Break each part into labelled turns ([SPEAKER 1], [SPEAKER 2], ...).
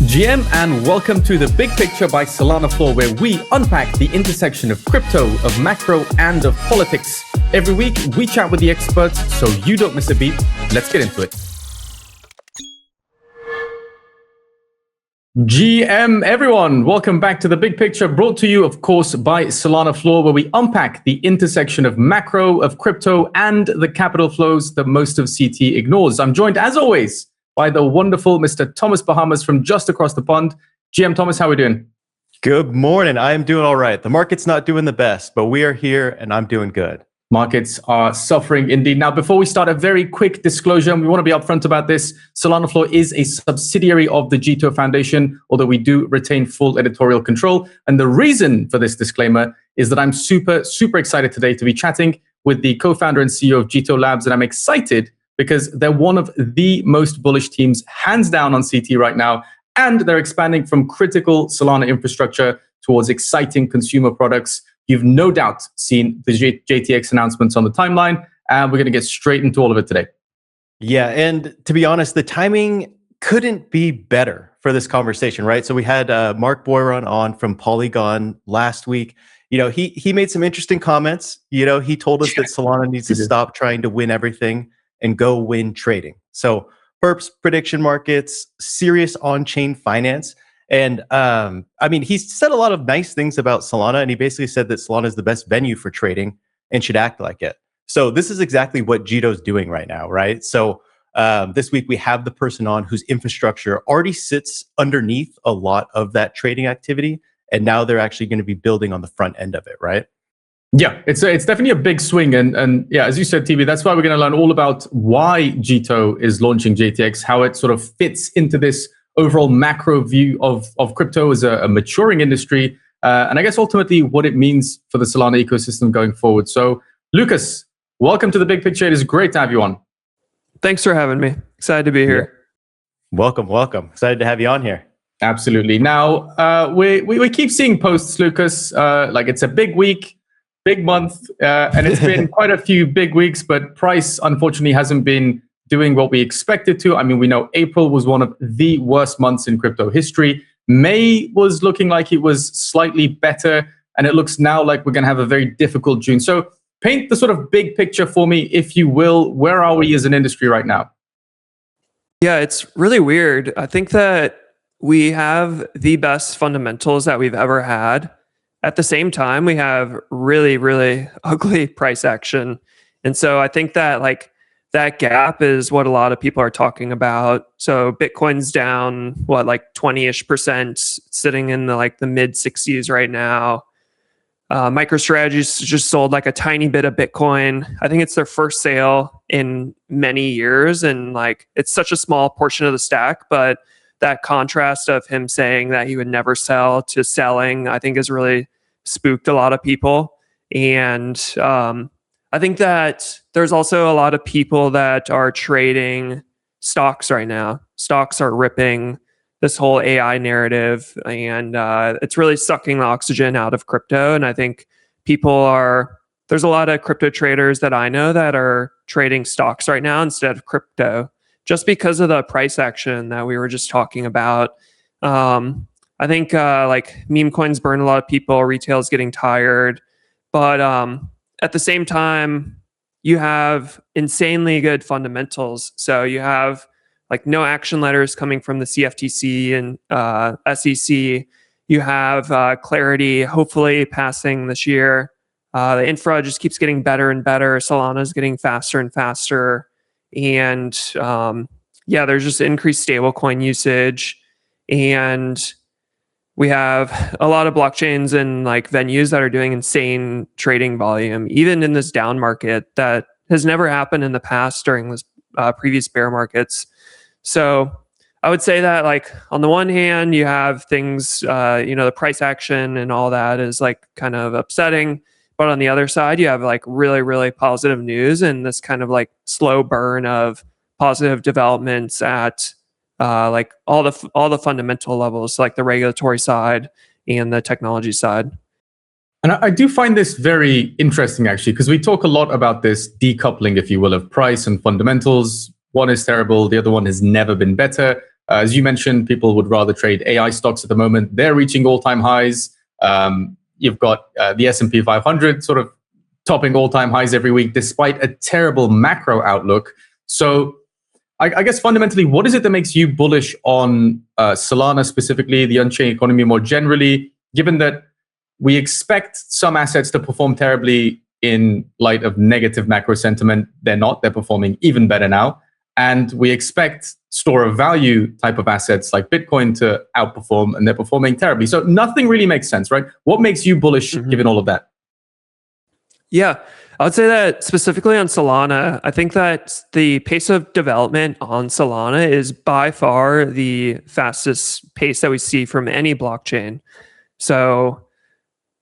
[SPEAKER 1] GM, and welcome to The Big Picture by SolanaFloor, where we unpack the intersection of crypto, of macro, and of politics. Every week, we chat with the experts so you don't miss a beat. Let's get into it. GM, everyone, welcome back to The Big Picture, brought to you, of course, by SolanaFloor, where we unpack the intersection of macro, of crypto, and the capital flows that most of CT ignores. I'm joined, as always, by the wonderful Mr. Thomas Bahamas from just across the pond. GM Thomas, how are we doing?
[SPEAKER 2] Good morning. I am doing all right. The market's not doing the best, but we are here and I'm doing good.
[SPEAKER 1] Markets are suffering indeed. Now, before we start, a very quick disclosure, and we want to be upfront about this. SolanaFloor is a subsidiary of the Jito Foundation, although we do retain full editorial control. And the reason for this disclaimer is that I'm super excited today to be chatting with the co-founder and CEO of Jito Labs, and I'm excited because they're one of the most bullish teams, hands down, on CT right now. And they're expanding from critical Solana infrastructure towards exciting consumer products. You've no doubt seen the JTX announcements on the timeline, and we're going to get straight into all of it today.
[SPEAKER 2] Yeah, and to be honest, the timing couldn't be better for this conversation, right? So we had Mark Boyron on from Polygon last week. You know, he made some interesting comments. You know, he told us that Solana needs to stop trying to win everything and go win trading. So perps, prediction markets, serious on-chain finance. And I mean, he said a lot of nice things about Solana, and he basically said that Solana is the best venue for trading and should act like it. So this is exactly what Jito's doing right now, right? So this week we have the person on whose infrastructure already sits underneath a lot of that trading activity, and now they're actually going to be building on the front end of it, right?
[SPEAKER 1] Yeah, it's definitely a big swing. And yeah, as you said, TV, that's why we're going to learn all about why Jito is launching JTX, how it sort of fits into this overall macro view of crypto as a maturing industry, and I guess ultimately what it means for the Solana ecosystem going forward. So, Lucas, welcome to The Big Picture. It is great to have you on.
[SPEAKER 3] Thanks for having me. Excited to be here.
[SPEAKER 2] Yeah. Welcome. Excited to have you on here.
[SPEAKER 1] Absolutely. Now, we keep seeing posts, Lucas, like it's a big week, big month, and it's been quite a few big weeks, but price unfortunately hasn't been doing what we expected to. I mean, we know April was one of the worst months in crypto history. May was looking like it was slightly better, and it looks now like we're going to have a very difficult June. So paint the sort of big picture for me, if you will. Where are we as an industry right now?
[SPEAKER 3] Yeah, it's really weird. I think that we have the best fundamentals that we've ever had. At the same time, we have really ugly price action. And so I think that that gap is what a lot of people are talking about. So Bitcoin's down, 20-ish%, sitting in the mid 60s right now. MicroStrategy's just sold a tiny bit of Bitcoin. I think it's their first sale in many years. And it's such a small portion of the stack, but that contrast of him saying that he would never sell to selling, I think has really spooked a lot of people. And I think that there's also a lot of people that are trading stocks right now. Stocks are ripping this whole AI narrative, and it's really sucking the oxygen out of crypto. And I think there's a lot of crypto traders that I know that are trading stocks right now instead of crypto, just because of the price action that we were just talking about. I think meme coins burn a lot of people, retail is getting tired, but at the same time, you have insanely good fundamentals. So you have no action letters coming from the CFTC and SEC. You have clarity, hopefully passing this year. The infra just keeps getting better and better. Solana is getting faster and faster. And there's just increased stablecoin usage. And we have a lot of blockchains and venues that are doing insane trading volume, even in this down market that has never happened in the past during this previous bear markets. So I would say that on the one hand, you have things, the price action and all that is kind of upsetting. But on the other side, you have really positive news and this kind of slow burn of positive developments at all the fundamental levels, the regulatory side and the technology side.
[SPEAKER 1] And I do find this very interesting, actually, because we talk a lot about this decoupling, if you will, of price and fundamentals. One is terrible, the other one has never been better. As you mentioned, people would rather trade AI stocks at the moment. They're reaching all-time highs. You've got the S&P 500 sort of topping all-time highs every week, despite a terrible macro outlook. So I guess fundamentally, what is it that makes you bullish on Solana specifically, the on-chain economy more generally, given that we expect some assets to perform terribly in light of negative macro sentiment? They're not. They're performing even better now. And we expect store of value type of assets like Bitcoin to outperform, and they're performing terribly. So nothing really makes sense, right? What makes you bullish given all of that?
[SPEAKER 3] Yeah, I would say that specifically on Solana, I think that the pace of development on Solana is by far the fastest pace that we see from any blockchain. So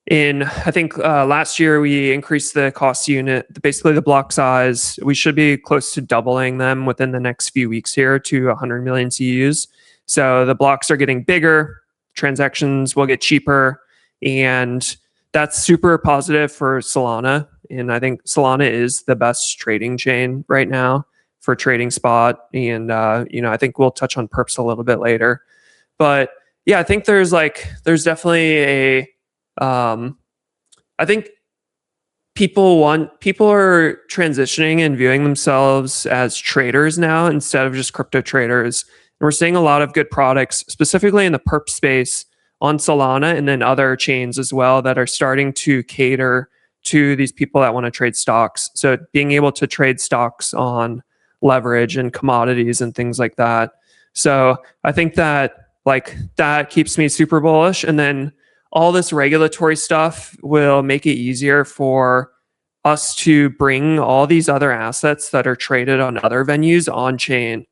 [SPEAKER 3] I think last year we increased the cost unit, basically the block size. We should be close to doubling them within the next few weeks here to 100 million CUs. So the blocks are getting bigger, transactions will get cheaper, and that's super positive for Solana. And I think Solana is the best trading chain right now for trading spot. And, I think we'll touch on perps a little bit later. But yeah, I think there's definitely I think people are transitioning and viewing themselves as traders now instead of just crypto traders. And we're seeing a lot of good products, specifically in the perp space on Solana and then other chains as well, that are starting to cater to these people that want to trade stocks. So being able to trade stocks on leverage and commodities and things like that. So I think that that keeps me super bullish. And then all this regulatory stuff will make it easier for us to bring all these other assets that are traded on other venues on chain.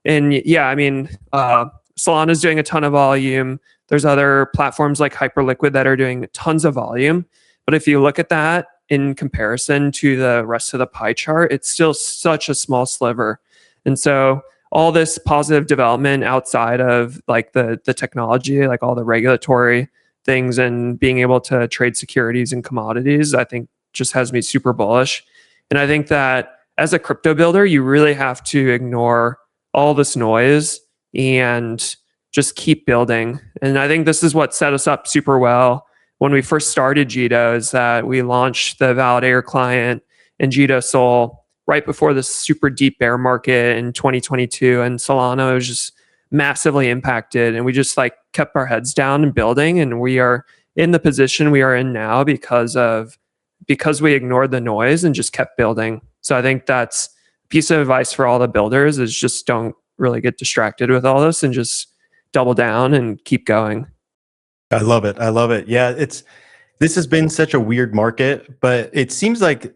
[SPEAKER 3] And yeah, I mean, Solana is doing a ton of volume. There's other platforms like Hyperliquid that are doing tons of volume. But if you look at that in comparison to the rest of the pie chart, it's still such a small sliver. And so all this positive development outside of like the technology, like all the regulatory things and being able to trade securities and commodities, I think just has me super bullish. And I think that as a crypto builder, you really have to ignore all this noise and just keep building. And I think this is what set us up super well when we first started Jito, is that we launched the validator client and Jito Sol right before this super deep bear market in 2022. And Solana was just massively impacted. And we just kept our heads down and building. And we are in the position we are in now because we ignored the noise and just kept building. So I think that's a piece of advice for all the builders, is just don't really get distracted with all this and just double down and keep going.
[SPEAKER 2] I love it. Yeah, this has been such a weird market, but it seems like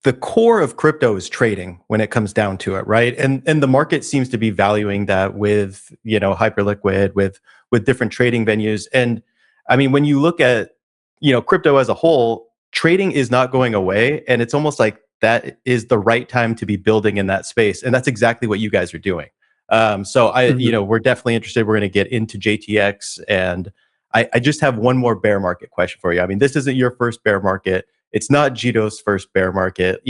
[SPEAKER 2] the core of crypto is trading when it comes down to it, right? And the market seems to be valuing that with, Hyperliquid, with different trading venues. And I mean, when you look at, crypto as a whole, trading is not going away, and it's almost like that is the right time to be building in that space, and that's exactly what you guys are doing. So we're definitely interested. We're going to get into JTX, and I just have one more bear market question for you. I mean, this isn't your first bear market. It's not Jito's first bear market.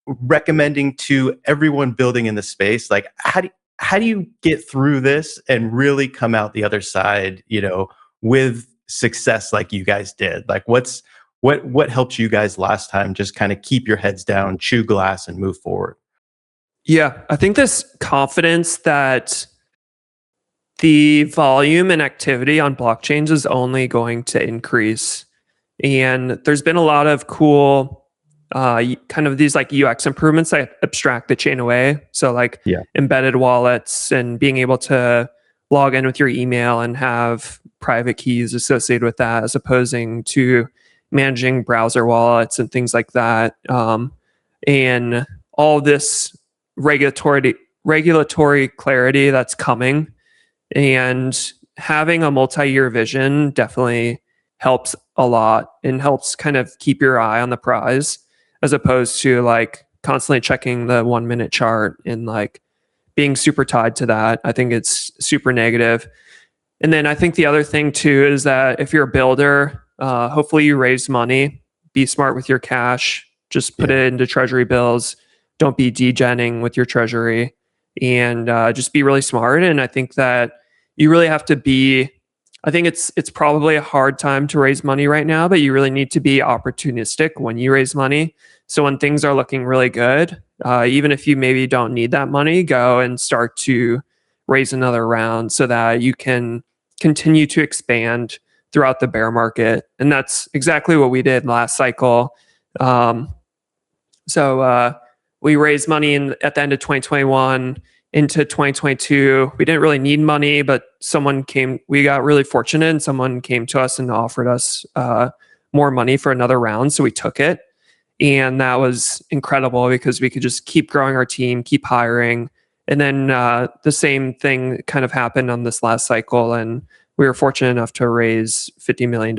[SPEAKER 2] Recommending to everyone building in the space, how do you get through this and really come out the other side, with success like you guys did? What helped you guys last time just kind of keep your heads down, chew glass, and move forward?
[SPEAKER 3] Yeah, I think this confidence that the volume and activity on blockchains is only going to increase. And there's been a lot of cool kind of these UX improvements that abstract the chain away. So embedded wallets and being able to log in with your email and have private keys associated with that, as opposing to managing browser wallets and things like that. And all this regulatory clarity that's coming, and having a multi-year vision definitely helps a lot and helps kind of keep your eye on the prize, as opposed to constantly checking the 1 minute chart and being super tied to that. I think it's super negative. And then I think the other thing too is that if you're a builder, hopefully you raise money, be smart with your cash, just put it into treasury bills. Don't be degenning with your treasury. and just be really smart. And I think that you really have to be, I think it's probably a hard time to raise money right now, but you really need to be opportunistic when you raise money. So when things are looking really good, even if you maybe don't need that money, go and start to raise another round so that you can continue to expand throughout the bear market. And that's exactly what we did last cycle. So we raised money at the end of 2021 into 2022. We didn't really need money, but we got really fortunate and someone came to us and offered us more money for another round. So we took it. And that was incredible because we could just keep growing our team, keep hiring. And then the same thing kind of happened on this last cycle. And we were fortunate enough to raise $50 million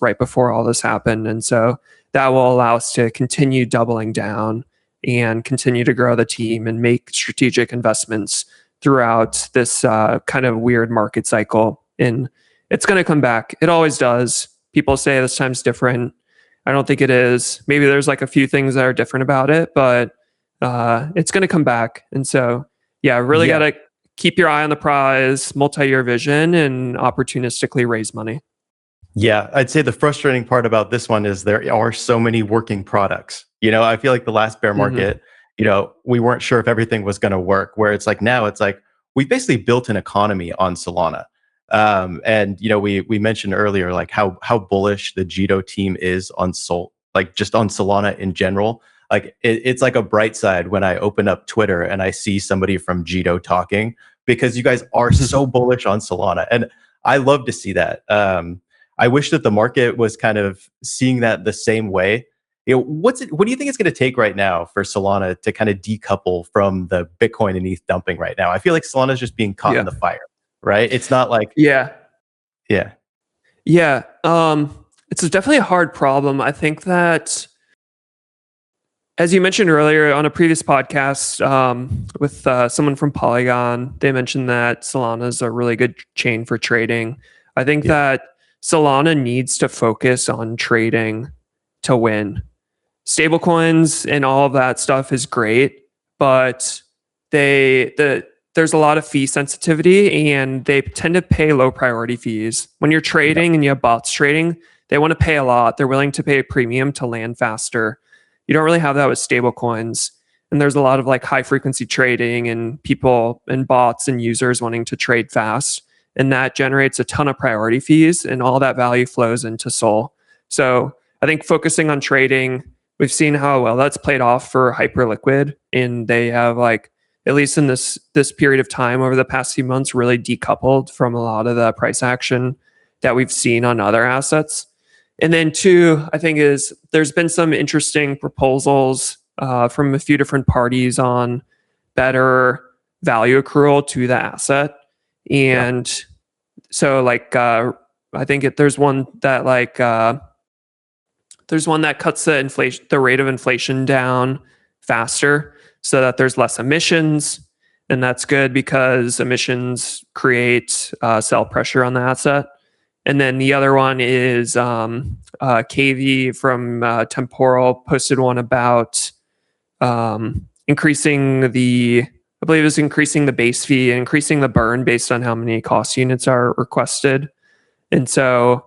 [SPEAKER 3] right before all this happened. And so that will allow us to continue doubling down and continue to grow the team and make strategic investments throughout this kind of weird market cycle. And it's going to come back. It always does. People say this time's different. I don't think it is. Maybe there's like a few things that are different about it, but it's going to come back. And so, really got to keep your eye on the prize, multi-year vision, and opportunistically raise money.
[SPEAKER 2] Yeah, I'd say the frustrating part about this one is there are so many working products. I feel like the last bear market, we weren't sure if everything was going to work. Where it's like now, it's like we've basically built an economy on Solana. And we mentioned earlier like how bullish the Jito team is on just on Solana in general. Like it's like a bright side when I open up Twitter and I see somebody from Jito talking, because you guys are so bullish on Solana, and I love to see that. I wish that the market was kind of seeing that the same way. What do you think it's going to take right now for Solana to kind of decouple from the Bitcoin and ETH dumping right now? I feel like Solana is just being caught in the fire, right? It's not like
[SPEAKER 3] Yeah. It's definitely a hard problem. I think that, as you mentioned earlier on a previous podcast with someone from Polygon, they mentioned that Solana is a really good chain for trading. I think that Solana needs to focus on trading to win. Stablecoins and all of that stuff is great, but there's a lot of fee sensitivity and they tend to pay low priority fees. When you're trading and you have bots trading, they want to pay a lot. They're willing to pay a premium to land faster. You don't really have that with stablecoins. And there's a lot of like high frequency trading and people and bots and users wanting to trade fast. And that generates a ton of priority fees, and all that value flows into Sol. So I think focusing on trading, we've seen how well that's played off for Hyperliquid. And they have like, at least in this period of time over the past few months, really decoupled from a lot of the price action that we've seen on other assets. And then two, I think there's been some interesting proposals from a few different parties on better value accrual to the asset. And so like, I think there's one that cuts the rate of inflation down faster so that there's less emissions. And that's good because emissions create sell pressure on the asset. And then the other one is KV from Temporal posted one about increasing the base fee and increasing the burn based on how many cost units are requested. And so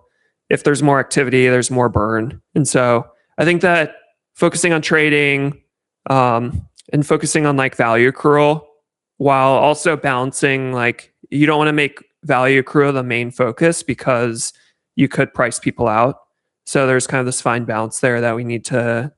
[SPEAKER 3] if there's more activity, there's more burn. And so I think that focusing on trading and focusing on like value accrual, while also balancing, like you don't want to make value accrual the main focus because you could price people out. So there's kind of this fine balance there that we need to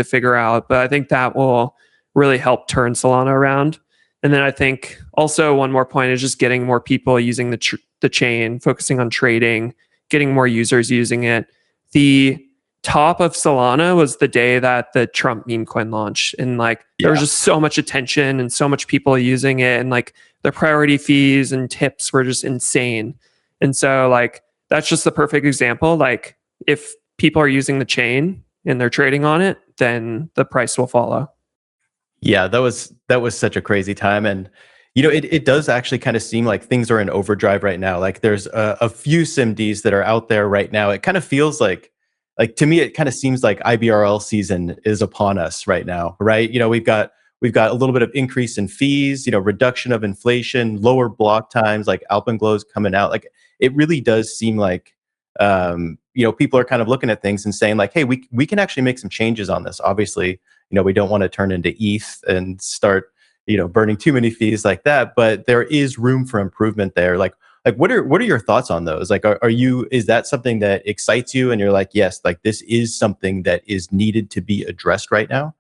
[SPEAKER 3] figure out. But I think that will really help turn Solana around. And then I think also one more point is just getting more people using the chain, focusing on trading, getting more users using it. The top of Solana was the day that the Trump meme coin launched, and like there was just so much attention and so much people using it, and like the priority fees and tips were just insane. And so like that's just the perfect example. Like if people are using the chain and they're trading on it, then the price will follow.
[SPEAKER 2] Yeah, that was such a crazy time. And it does actually kind of seem like things are in overdrive right now. Like there's a few SIMDs that are out there right now. It kind of feels like to me, it kind of seems like IBRL season is upon us right now, right? We've got We've got a little bit of increase in fees, reduction of inflation, lower block times, like Alpenglo's coming out. Like it really does seem like, people are kind of looking at things and saying like, hey, we can actually make some changes on this. Obviously, we don't want to turn into ETH and start, burning too many fees like that, but there is room for improvement there. Like what are your thoughts on those? Like, is that something that excites you and you're like, yes, like this is something that is needed to be addressed right now?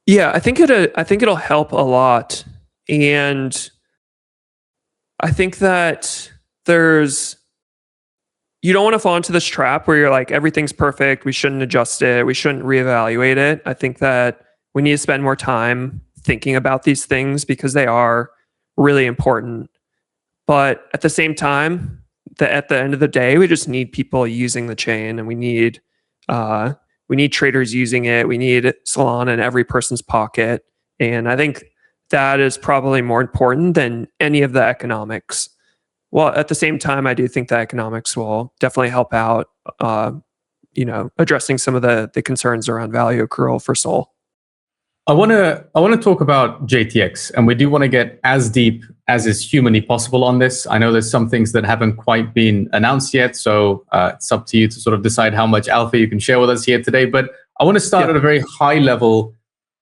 [SPEAKER 3] Yeah, I think it'll help a lot. And I think that you don't want to fall into this trap where you're like, everything's perfect, we shouldn't adjust it, we shouldn't reevaluate it. I think that we need to spend more time thinking about these things because they are really important. But at the same time, at the end of the day, we just need people using the chain, and we need traders using it. We need Solana in every person's pocket. And I think that is probably more important than any of the economics. Well, at the same time, I do think the economics will definitely help out, addressing some of the concerns around value accrual for Sol.
[SPEAKER 1] I want to talk about JTX, and we do want to get as deep as is humanly possible on this. I know there's some things that haven't quite been announced yet, so it's up to you to sort of decide how much alpha you can share with us here today. But I want to start at a very high level.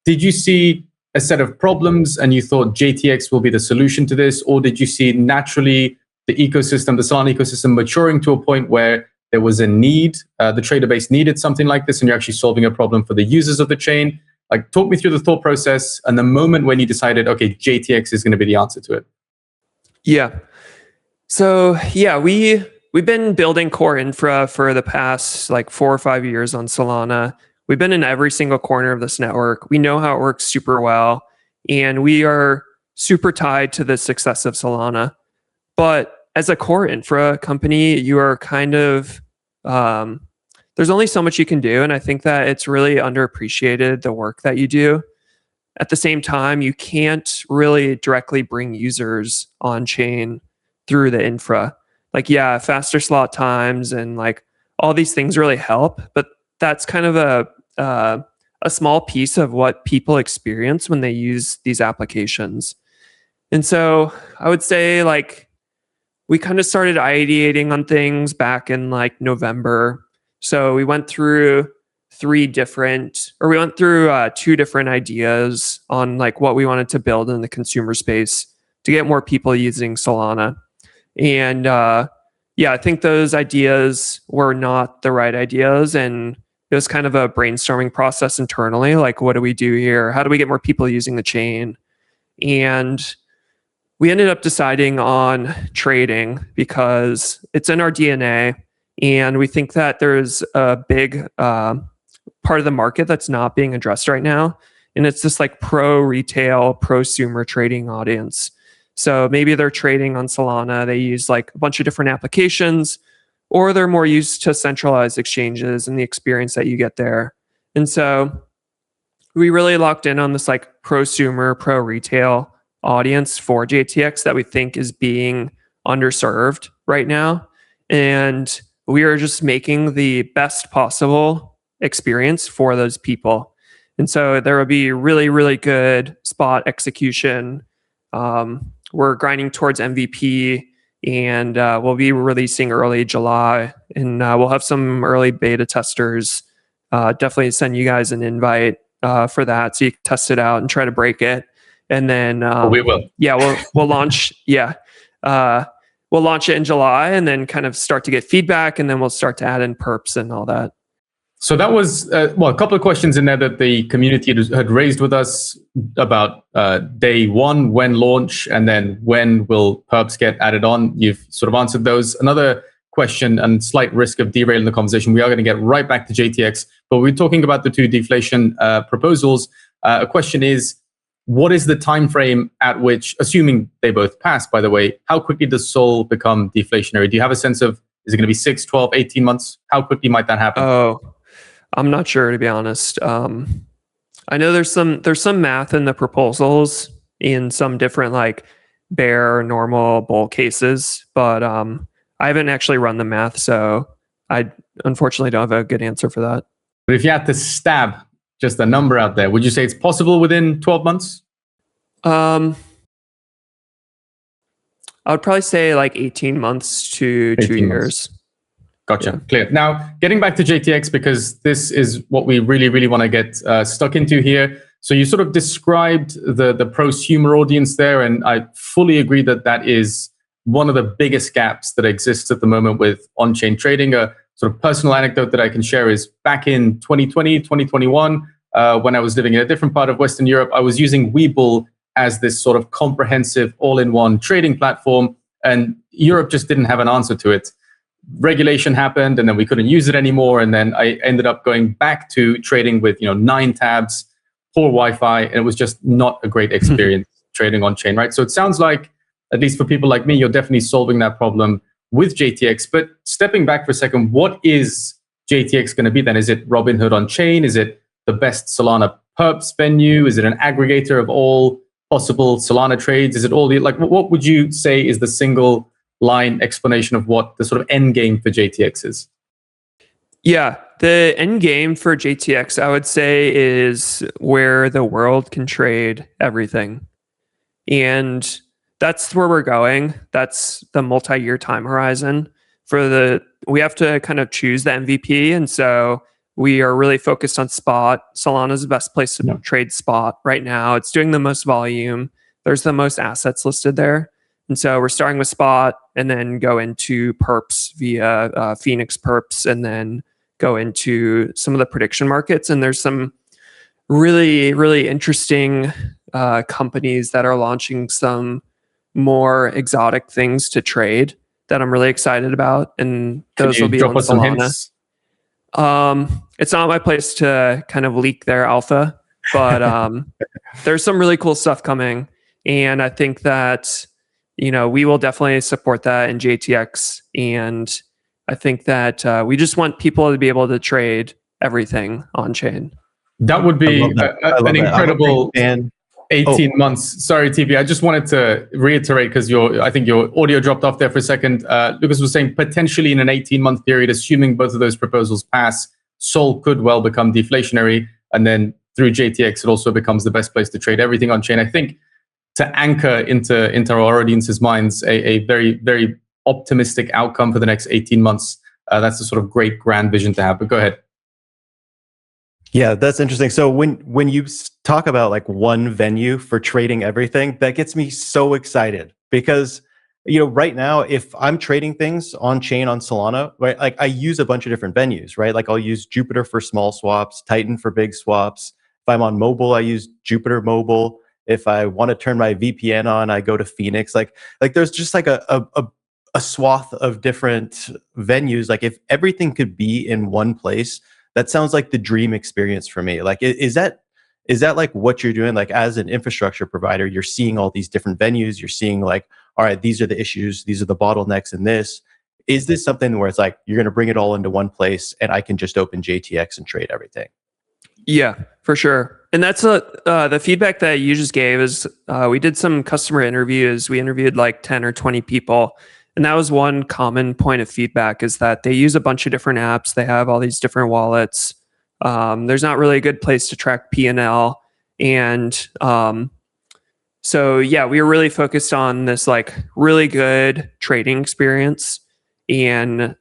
[SPEAKER 1] Did you see a set of problems and you thought JTX will be the solution to this, or did you see naturally the ecosystem, the Solana ecosystem, maturing to a point where there was a need, the trader base needed something like this, and you're actually solving a problem for the users of the chain? Like, talk me through the thought process and the moment when you decided, okay, JTX is going to be the answer to it.
[SPEAKER 3] Yeah. So yeah, we've been building core infra for the past like 4 or 5 years on Solana. We've been in every single corner of this network. We know how it works super well, and we are super tied to the success of Solana. But as a core infra company, you are kind of there's only so much you can do. And I think that it's really underappreciated, the work that you do. At the same time, you can't really directly bring users on chain through the infra. Like, yeah, faster slot times and like all these things really help, but that's kind of a small piece of what people experience when they use these applications. And so I would say like we kind of started ideating on things back in like November. So we went through two different ideas on like what we wanted to build in the consumer space to get more people using Solana. And I think those ideas were not the right ideas. And it was kind of a brainstorming process internally. Like, what do we do here? How do we get more people using the chain? And we ended up deciding on trading because it's in our DNA. And we think that there's a big part of the market that's not being addressed right now. And it's this like pro-retail, prosumer trading audience. So maybe they're trading on Solana. They use like a bunch of different applications, or they're more used to centralized exchanges and the experience that you get there. And so we really locked in on this like prosumer, pro-retail audience for JTX that we think is being underserved right now. And we are just making the best possible experience for those people. And so there will be really, really good spot execution. We're grinding towards MVP, and we'll be releasing early July, and we'll have some early beta testers. Definitely send you guys an invite for that so you can test it out and try to break it. And then
[SPEAKER 1] we will.
[SPEAKER 3] Yeah, we'll launch. Yeah. We'll launch it in July and then kind of start to get feedback, and then we'll start to add in perps and all that.
[SPEAKER 1] So that was, a couple of questions in there that the community had raised with us about day one, when launch, and then when will perps get added on. You've sort of answered those. Another question, and slight risk of derailing the conversation, we are going to get right back to JTX, but we're talking about the two deflation proposals. A question is, what is the time frame at which, assuming they both pass, by the way, how quickly does Sol become deflationary? Do you have a sense of, is it going to be 6, 12, 18 months? How quickly might that happen?
[SPEAKER 3] Oh, I'm not sure, to be honest. I know there's some math in the proposals in some different like bear, normal, bull cases, but I haven't actually run the math, so I unfortunately don't have a good answer for that.
[SPEAKER 1] But if you had to stab just a number out there, would you say it's possible within 12 months?
[SPEAKER 3] I would probably say like 18 months to 2 years.
[SPEAKER 1] Gotcha.
[SPEAKER 3] Yeah.
[SPEAKER 1] Clear. Now, getting back to JTX, because this is what we really, really want to get stuck into here. So you sort of described the prosumer audience there, and I fully agree that that is one of the biggest gaps that exists at the moment with on-chain trading. A sort of personal anecdote that I can share is back in 2020, 2021, when I was living in a different part of Western Europe, I was using Webull as this sort of comprehensive all-in-one trading platform, and Europe just didn't have an answer to it. Regulation happened, and then we couldn't use it anymore. And then I ended up going back to trading with 9 tabs, poor Wi-Fi, and it was just not a great experience trading on chain, right? So it sounds like, at least for people like me, you're definitely solving that problem with JTX. But stepping back for a second, what is JTX going to be then? Is it Robinhood on chain? Is it the best Solana perps venue? Is it an aggregator of all possible Solana trades? Is it all the, like, what would you say is the single line explanation of what the sort of end game for JTX is?
[SPEAKER 3] Yeah, the end game for JTX, I would say, is where the world can trade everything. And that's where we're going. That's the multi-year time horizon. We have to kind of choose the MVP. And so we are really focused on spot. Solana is the best place to trade spot right now. It's doing the most volume. There's the most assets listed there. And so we're starting with spot and then go into perps via Phoenix perps, and then go into some of the prediction markets. And there's some really, really interesting companies that are launching some more exotic things to trade that I'm really excited about. And those will be on Solana. It's not my place to kind of leak their alpha, but there's some really cool stuff coming. And I think that we will definitely support that in JTX. And I think that we just want people to be able to trade everything on chain.
[SPEAKER 1] That would be an incredible 18 months. Sorry, TB. I just wanted to reiterate, because I think your audio dropped off there for a second. Lucas was saying potentially in an 18-month period, assuming both of those proposals pass, Sol could well become deflationary. And then through JTX, it also becomes the best place to trade everything on chain. I think to anchor into our audience's minds a very, very optimistic outcome for the next 18 months. That's a sort of great grand vision to have. But go ahead.
[SPEAKER 2] Yeah, that's interesting. So when you talk about like one venue for trading everything, that gets me so excited, because right now, if I'm trading things on chain on Solana, right, like I use a bunch of different venues, right? Like I'll use Jupiter for small swaps, Titan for big swaps. If I'm on mobile, I use Jupiter Mobile. If I want to turn my VPN on, I go to Phoenix. Like there's just like a swath of different venues. Like if everything could be in one place, that sounds like the dream experience for me. Like, is that like what you're doing? Like as an infrastructure provider, you're seeing all these different venues. You're seeing like, all right, these are the issues. These are the bottlenecks in this. Is this something where it's like, you're going to bring it all into one place and I can just open JTX and trade everything?
[SPEAKER 3] Yeah, for sure. And that's the feedback that you just gave is we did some customer interviews. We interviewed like 10 or 20 people. And that was one common point of feedback, is that they use a bunch of different apps. They have all these different wallets. There's not really a good place to track P&L. And so, yeah, we were really focused on this like really good trading experience in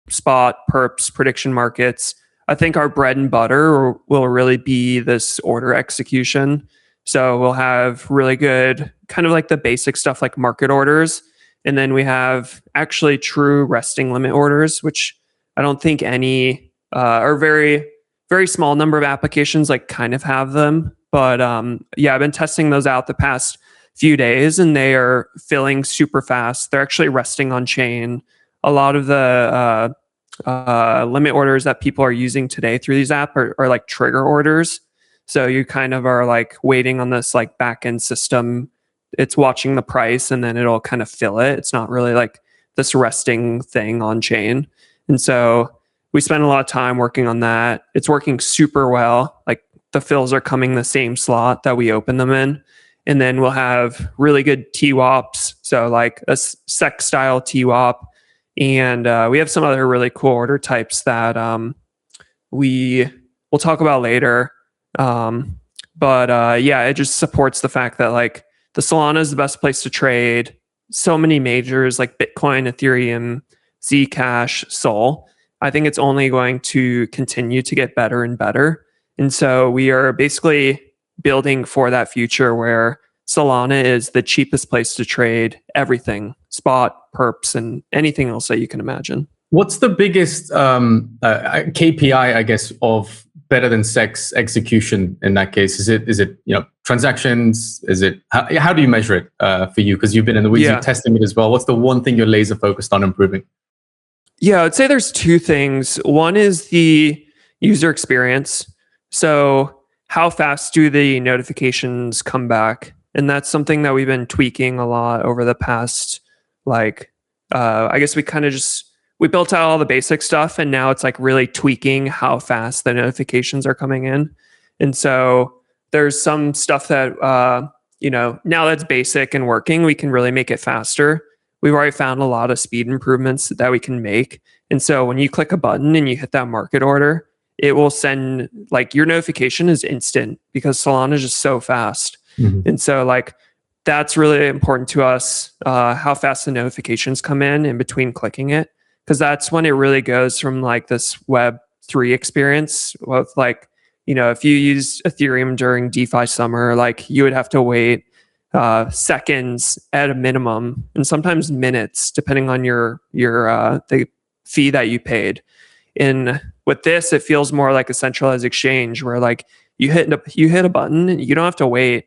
[SPEAKER 3] spot, perps, prediction markets. I think our bread and butter will really be this order execution. So we'll have really good, kind of like the basic stuff like market orders. And then we have actually true resting limit orders, which I don't think any or very, very small number of applications like kind of have them. But yeah, I've been testing those out the past few days, and they are filling super fast. They're actually resting on chain. A lot of the limit orders that people are using today through these apps are like trigger orders. So you kind of are like waiting on this like back-end system. It's watching the price and then it'll kind of fill it. It's not really like this resting thing on chain. And so we spent a lot of time working on that. It's working super well. Like the fills are coming the same slot that we open them in. And then we'll have really good TWAPs. So like a SEC style TWAP. And we have some other really cool order types that we'll talk about later. Yeah, it just supports the fact that like the Solana is the best place to trade. So many majors like Bitcoin, Ethereum, Zcash, Sol. I think it's only going to continue to get better and better. And so we are basically building for that future where Solana is the cheapest place to trade everything, spot, perps, and anything else that you can imagine.
[SPEAKER 1] What's the biggest KPI, I guess, of better than sex execution in that case? Is it transactions? Is it how do you measure it for you? Because you've been in the weeds, you're testing it as well. What's the one thing you're laser focused on improving?
[SPEAKER 3] Yeah, I'd say there's two things. One is the user experience. So how fast do the notifications come back? And that's something that we've been tweaking a lot over the past, I guess we built out all the basic stuff, and now it's like really tweaking how fast the notifications are coming in. And so there's some stuff that, now that's basic and working, we can really make it faster. We've already found a lot of speed improvements that we can make. And so when you click a button and you hit that market order, it will send, like, your notification is instant because Solana is just so fast. Mm-hmm. And so that's really important to us, how fast the notifications come in between clicking it. Because that's when it really goes from this Web3 experience with if you use Ethereum during DeFi summer, you would have to wait seconds at a minimum, and sometimes minutes, depending on the fee that you paid. And with this, it feels more like a centralized exchange where you hit a button and you don't have to wait.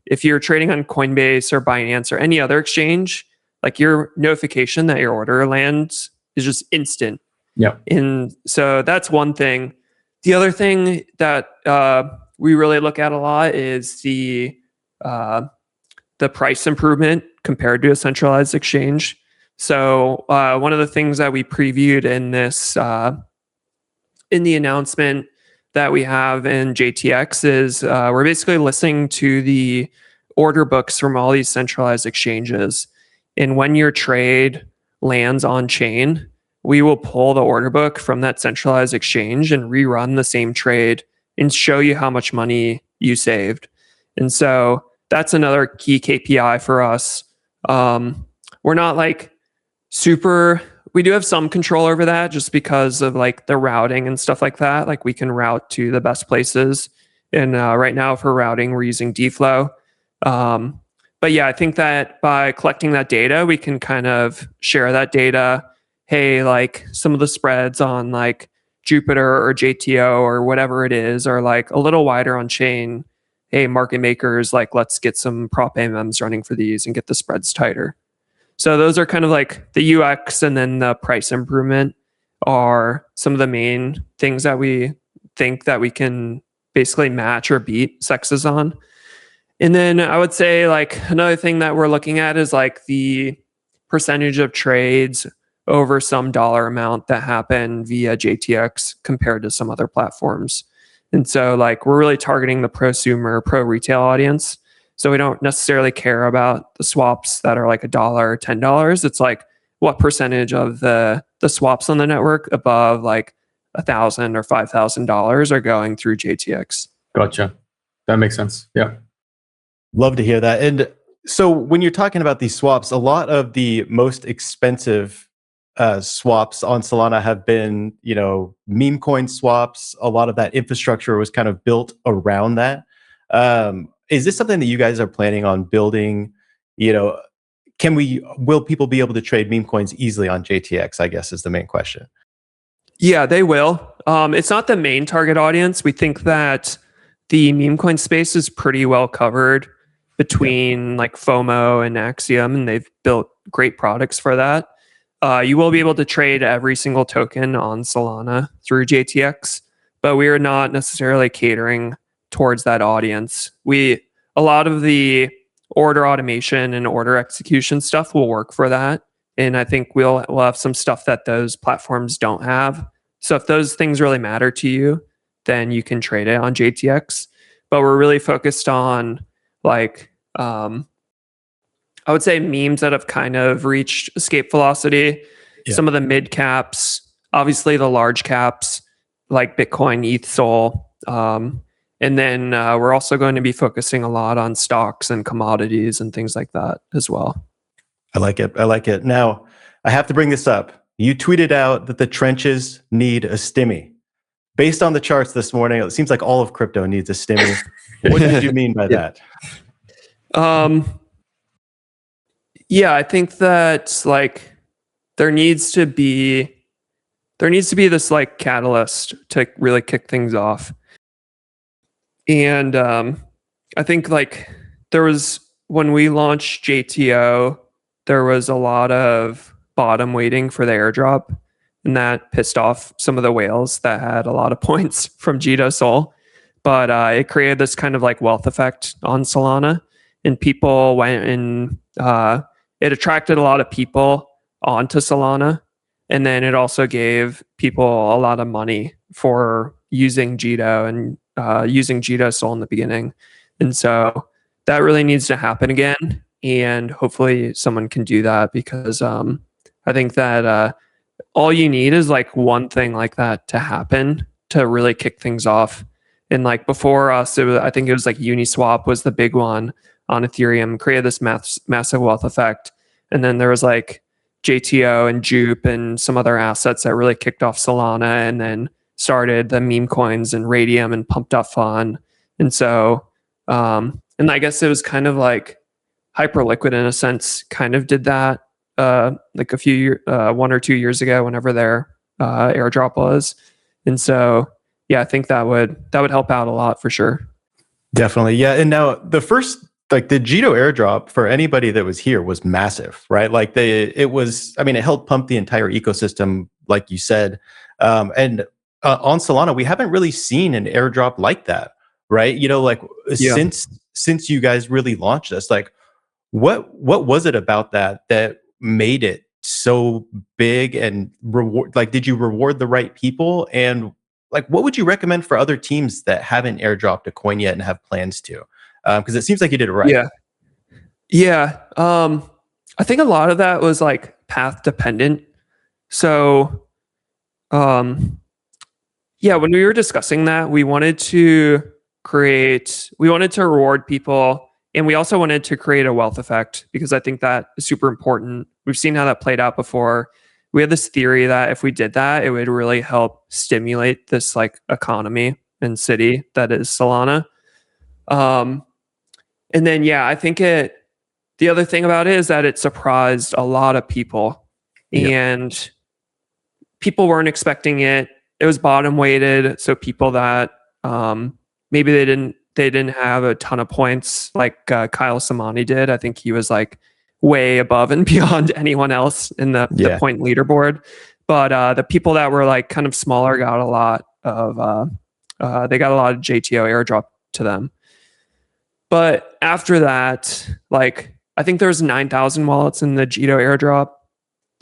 [SPEAKER 3] If you're trading on Coinbase or Binance or any other exchange, your notification that your order lands is just instant.
[SPEAKER 1] Yeah.
[SPEAKER 3] And so that's one thing. The other thing that we really look at a lot is the price improvement compared to a centralized exchange. So one of the things that we previewed in this in the announcement that we have in JTX is we're basically listening to the order books from all these centralized exchanges. And when your trade lands on chain, we will pull the order book from that centralized exchange and rerun the same trade and show you how much money you saved. And so that's another key KPI for us. We're not we do have some control over that just because of the routing and stuff like that. We can route to the best places. And right now for routing, we're using dflow. But yeah, I think that by collecting that data, we can kind of share that data. Hey, some of the spreads on Jupiter or JTO or whatever it is are a little wider on chain. Hey, market makers, let's get some prop AMMs running for these and get the spreads tighter. So those are kind of the UX, and then the price improvement are some of the main things that we think that we can basically match or beat Sexes on. And then I would say another thing that we're looking at is the percentage of trades over some dollar amount that happen via JTX compared to some other platforms. And so we're really targeting the prosumer, pro retail audience. So we don't necessarily care about the swaps that are $1 or $10. It's what percentage of the swaps on the network above $1,000 or $5,000 are going through JTX.
[SPEAKER 1] Gotcha. That makes sense. Yeah.
[SPEAKER 2] Love to hear that. And so when you're talking about these swaps, a lot of the most expensive swaps on Solana have been, meme coin swaps. A lot of that infrastructure was kind of built around that. Is this something that you guys are planning on building? Will people be able to trade meme coins easily on JTX, I guess is the main question.
[SPEAKER 3] Yeah, they will. It's not the main target audience. We think that the meme coin space is pretty well covered between FOMO and Axiom, and they've built great products for that. You will be able to trade every single token on Solana through JTX, but we are not necessarily catering towards that audience. A lot of the order automation and order execution stuff will work for that, and I think we'll have some stuff that those platforms don't have. So if those things really matter to you, then you can trade it on JTX. But we're really focused on I would say memes that have kind of reached escape velocity. Yeah. Some of the mid caps, obviously the large caps like Bitcoin, ETH, Sol, And then we're also going to be focusing a lot on stocks and commodities and things like that as well.
[SPEAKER 2] I like it. I like it. Now, I have to bring this up. You tweeted out that the trenches need a stimmy. Based on the charts this morning, it seems like all of crypto needs a stimmy. What did you mean by that?
[SPEAKER 3] Yeah, I think that like there needs to be this like catalyst to really kick things off. And I think like there was, when we launched JTO, there was a lot of bottom waiting for the airdrop, and that pissed off some of the whales that had a lot of points from Jito Sol. But it created this kind of like wealth effect on Solana, and people went and it attracted a lot of people onto Solana. And then it also gave people a lot of money for using Jito and using Jito Sol in the beginning. And so that really needs to happen again. And hopefully someone can do that, because I think that all you need is like one thing like that to happen to really kick things off. And like before us, I think it was like Uniswap was the big one on Ethereum, created this massive wealth effect. And then there was like JTO and Jupe and some other assets that really kicked off Solana, and then started the meme coins and Radium and Pump.fun. And so, and I guess it was kind of like Hyperliquid in a sense kind of did that like a few 1 or 2 years ago, whenever their airdrop was. And so, yeah, I think that would help out a lot for sure.
[SPEAKER 2] Definitely. Yeah. And now the Jito airdrop for anybody that was here was massive, right? Like it helped pump the entire ecosystem, like you said. And on Solana, we haven't really seen an airdrop like that, right? Since you guys really launched this, like what was it about that made it so big and did you reward the right people? And like, what would you recommend for other teams that haven't airdropped a coin yet and have plans to? Because it seems like you did it right.
[SPEAKER 3] Yeah. I think a lot of that was like path dependent. So, when we were discussing that, we wanted to reward people, and we also wanted to create a wealth effect, because I think that is super important. We've seen how that played out before. We had this theory that if we did that, it would really help stimulate this like economy and city that is Solana. And then, I think the other thing about it is that it surprised a lot of people, and people weren't expecting it. It was bottom weighted. So people that, maybe they didn't have a ton of points like Kyle Samani did. I think he was like way above and beyond anyone else in the point leaderboard. But the people that were like kind of smaller got a lot of JTO airdrop to them. But after that, like I think there was 9,000 wallets in the Jito airdrop.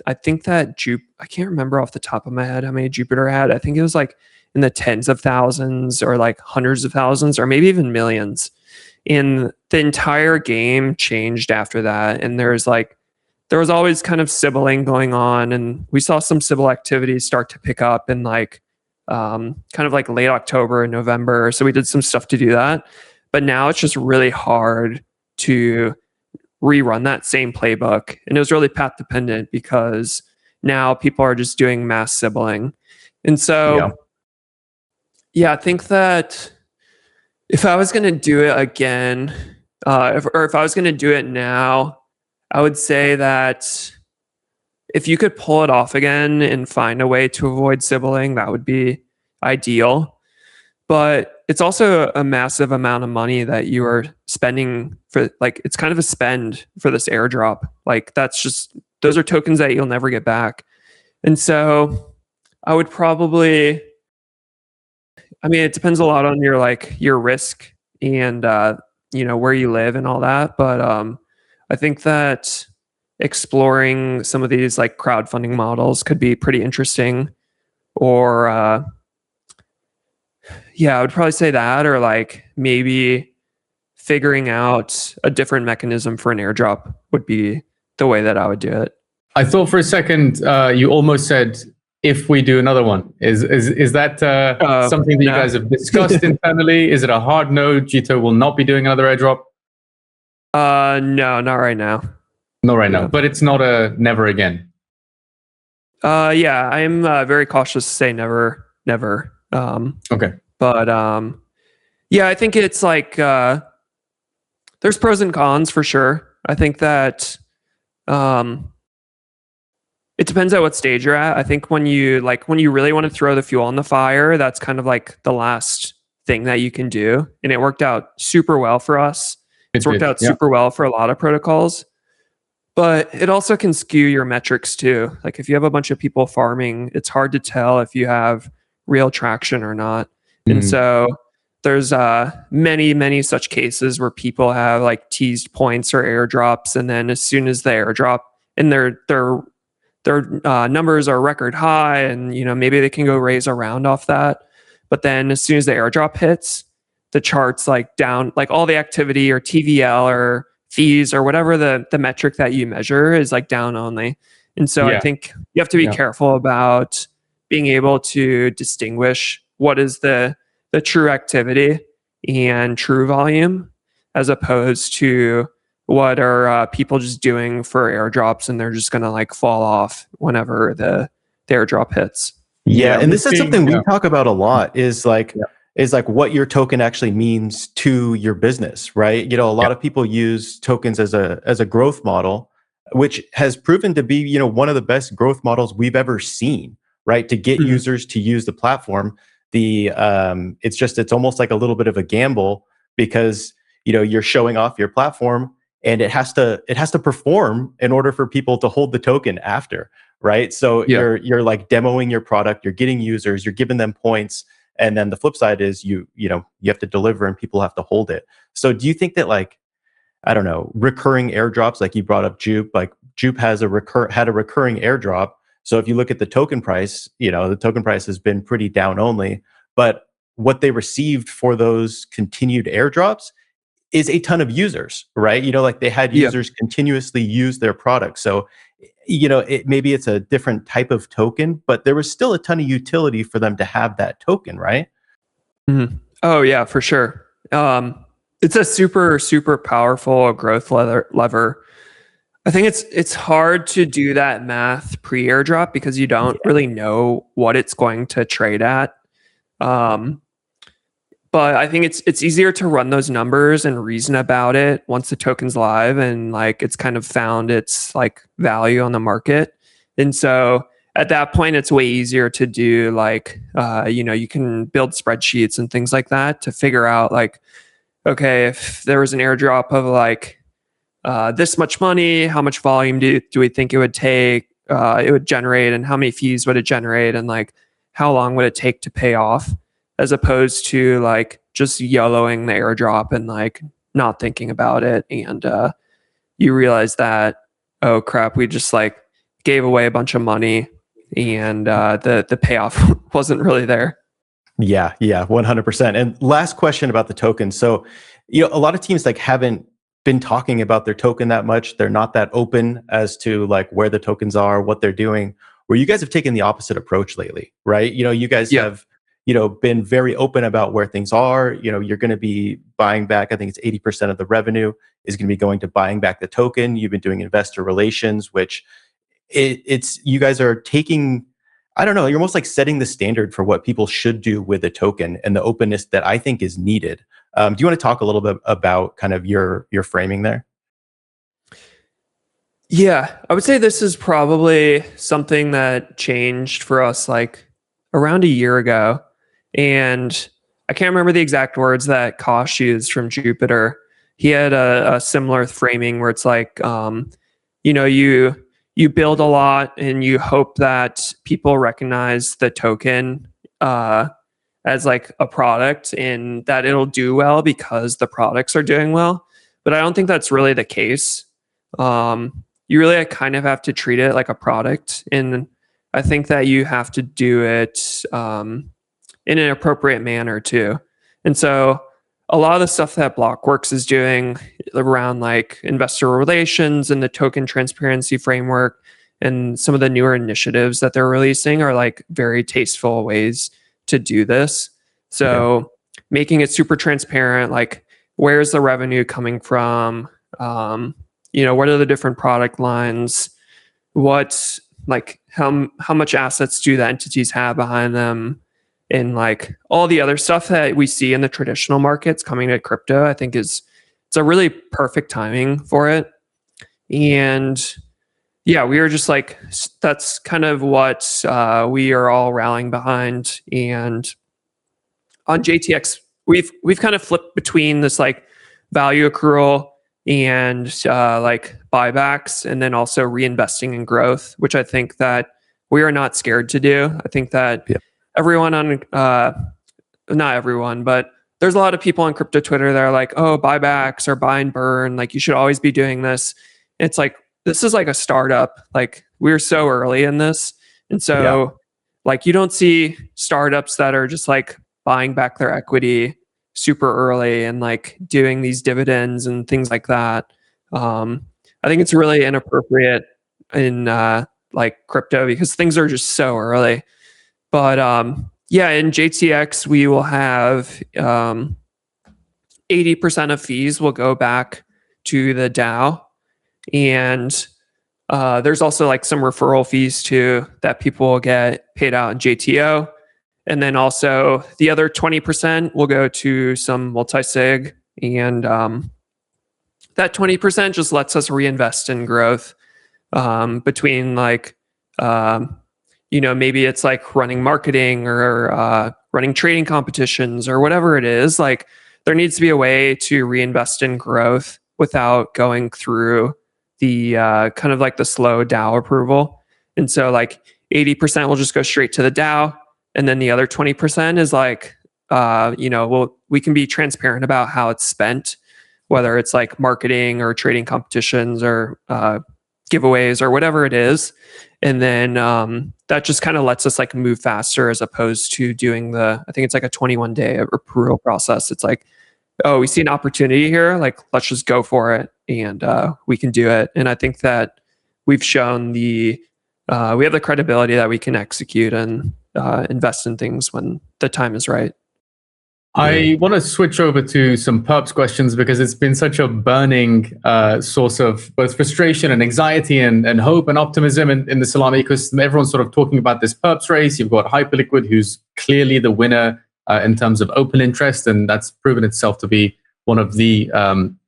[SPEAKER 3] I think that I can't remember off the top of my head how many Jupiter had. I think it was like in the tens of thousands or like hundreds of thousands or maybe even millions. And the entire game changed after that. And there was always kind of sibling going on, and we saw some Sybil activities start to pick up in like kind of like late October and November. So we did some stuff to do that. But now it's just really hard to rerun that same playbook. And it was really path dependent, because now people are just doing mass sibling. And so, I think that if I was going to do it again, if I was going to do it now, I would say that if you could pull it off again and find a way to avoid sibling, that would be ideal. But it's also a massive amount of money that you are spending for, like, it's kind of a spend for this airdrop. Like, those are tokens that you'll never get back. And so I would probably, it depends a lot on your risk and, where you live and all that. But I think that exploring some of these like crowdfunding models could be pretty interesting. Or, I would probably say that, or like maybe figuring out a different mechanism for an airdrop would be the way that I would do it.
[SPEAKER 1] I thought for a second you almost said if we do another one? Is that something that you
[SPEAKER 3] no.
[SPEAKER 1] guys have discussed internally? Is it a hard no? Jito will not be doing another airdrop?
[SPEAKER 3] No, not right now.
[SPEAKER 1] Not right now, but it's not a never again.
[SPEAKER 3] Yeah, I'm very cautious to say never.
[SPEAKER 1] Okay.
[SPEAKER 3] But yeah, I think it's like there's pros and cons for sure. I think that it depends at what stage you're at. I think when you really want to throw the fuel on the fire, that's kind of like the last thing that you can do. And it worked out super well for us. It's worked out super well for a lot of protocols. But it also can skew your metrics too. Like if you have a bunch of people farming, it's hard to tell if you have real traction or not. And so there's many such cases where people have like teased points or airdrops, and then as soon as they airdrop and their numbers are record high, and maybe they can go raise a round off that, but then as soon as the airdrop hits, the chart's like down, like all the activity or TVL or fees or whatever the metric that you measure is like down only. And so I think you have to be careful about being able to distinguish what is the true activity and true volume, as opposed to what are people just doing for airdrops, and they're just going to like fall off whenever the airdrop hits.
[SPEAKER 2] Yeah, and this is something we talk about a lot is like what your token actually means to your business, right? A lot of people use tokens as a growth model, which has proven to be, one of the best growth models we've ever seen, right? To get users to use the platform. It's almost like a little bit of a gamble, because you're showing off your platform, and it has to perform in order for people to hold the token after, right? So you're like demoing your product, you're getting users, you're giving them points, and then the flip side is you have to deliver and people have to hold it. So do you think that, like, I don't know, recurring airdrops, like you brought up Jupe, like Jupe had a recurring airdrop. So if you look at the token price, the token price has been pretty down only, but what they received for those continued airdrops is a ton of users, right? Like they had users continuously use their product. So, maybe it's a different type of token, but there was still a ton of utility for them to have that token, right?
[SPEAKER 3] Mm-hmm. Oh yeah, for sure. It's a super powerful growth lever. I think it's hard to do that math pre-airdrop because you don't really know what it's going to trade at. But I think it's easier to run those numbers and reason about it once the token's live and like it's kind of found its like value on the market. And so at that point, it's way easier to do like, you can build spreadsheets and things like that to figure out like, okay, if there was an airdrop of like this much money, how much volume do we think it would take, it would generate, and how many fees would it generate, and like how long would it take to pay off, as opposed to like just YOLOing the airdrop and like not thinking about it. And you realize that, oh crap, we just like gave away a bunch of money and the payoff wasn't really there.
[SPEAKER 2] Yeah, 100%. And last question about the token. So, a lot of teams like haven't been talking about their token that much. They're not that open as to like where the tokens are, what they're doing. Where you guys have taken the opposite approach lately, right? You guys have been very open about where things are. You're going to be buying back, I think it's 80% of the revenue is going to be going to buying back the token. You've been doing investor relations, which it's you guys are taking, I don't know, you're almost like setting the standard for what people should do with a token and the openness that I think is needed. Do you want to talk a little bit about kind of your framing there?
[SPEAKER 3] Yeah, I would say this is probably something that changed for us like around a year ago. And I can't remember the exact words that Kosh used from Jupiter. He had a similar framing where it's like, you build a lot and you hope that people recognize the token as like a product and that it'll do well because the products are doing well. But I don't think that's really the case. You really kind of have to treat it like a product. And I think that you have to do it in an appropriate manner too. And so a lot of the stuff that Blockworks is doing around like investor relations and the token transparency framework and some of the newer initiatives that they're releasing are like very tasteful ways to do this. So making it super transparent, like where's the revenue coming from? What are the different product lines? What's like how much assets do the entities have behind them? And like all the other stuff that we see in the traditional markets coming to crypto, I think it's a really perfect timing for it. And yeah, we are just like, that's kind of what we are all rallying behind. And on JTX, we've kind of flipped between this like value accrual and like buybacks, and then also reinvesting in growth, which I think that we are not scared to do. I think that everyone on, not everyone, but there's a lot of people on crypto Twitter that are like, oh, buybacks or buy and burn, like you should always be doing this. It's like, this is like a startup. Like we're so early in this. And so like you don't see startups that are just like buying back their equity super early and like doing these dividends and things like that. I think it's really inappropriate in like crypto because things are just so early. But in JTX, we will have 80% of fees will go back to the DAO. And there's also like some referral fees too that people will get paid out in JTO. And then also the other 20% will go to some multi-sig. And that 20% just lets us reinvest in growth between like, maybe it's like running marketing or running trading competitions or whatever it is. Like there needs to be a way to reinvest in growth without going through the kind of like the slow DAO approval. And so like 80% will just go straight to the DAO. And then the other 20% is like, we can be transparent about how it's spent, whether it's like marketing or trading competitions or giveaways or whatever it is. And then that just kind of lets us like move faster as opposed to doing I think it's like a 21-day approval process. It's like, oh, we see an opportunity here, like let's just go for it, and we can do it. And I think that we've shown we have the credibility that we can execute and invest in things when the time is right.
[SPEAKER 1] I want to switch over to some perps questions because it's been such a burning source of both frustration and anxiety and hope and optimism in the Solana ecosystem. Everyone's sort of talking about this perps race. You've got Hyperliquid, who's clearly the winner in terms of open interest, and that's proven itself to be one of the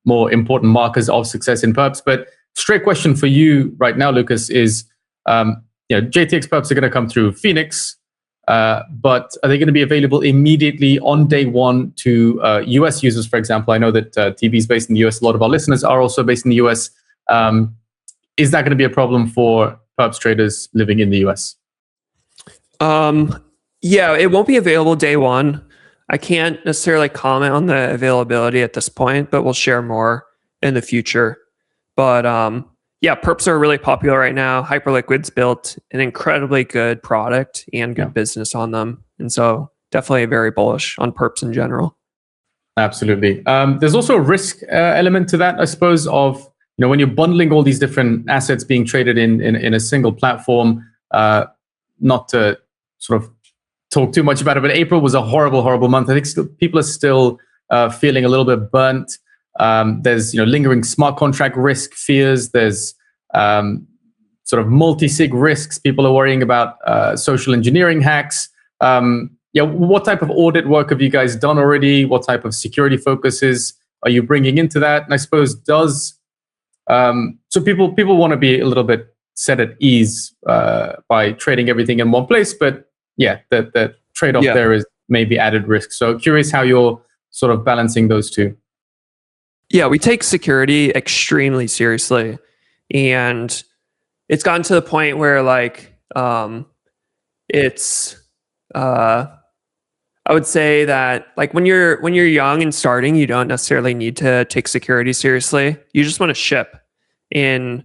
[SPEAKER 1] more important markers of success in perps. But straight question for you right now, Lucas, is JTX perps are going to come through Phoenix, but are they going to be available immediately on day one to US users, for example? I know that TB is based in the US. A lot of our listeners are also based in the US. Is that going to be a problem for perps traders living in the US?
[SPEAKER 3] It won't be available day one. I can't necessarily comment on the availability at this point, but we'll share more in the future. But perps are really popular right now. Hyperliquid's built an incredibly good product and good business on them. And so definitely very bullish on perps in general. Absolutely.
[SPEAKER 1] There's also a risk element to that, I suppose, of when you're bundling all these different assets being traded in a single platform. Not to sort of talk too much about it, but April was a horrible, horrible month. I think people are still feeling a little bit burnt. There's lingering smart contract risk fears. There's sort of multi-sig risks. People are worrying about social engineering hacks. What type of audit work have you guys done already? What type of security focuses are you bringing into that? And I suppose so people want to be a little bit set at ease by trading everything in one place, but the trade-off there is maybe added risk. So curious how you're sort of balancing those two.
[SPEAKER 3] Yeah, we take security extremely seriously, and it's gotten to the point where it's I would say that like when you're young and starting, you don't necessarily need to take security seriously. You just want to ship. And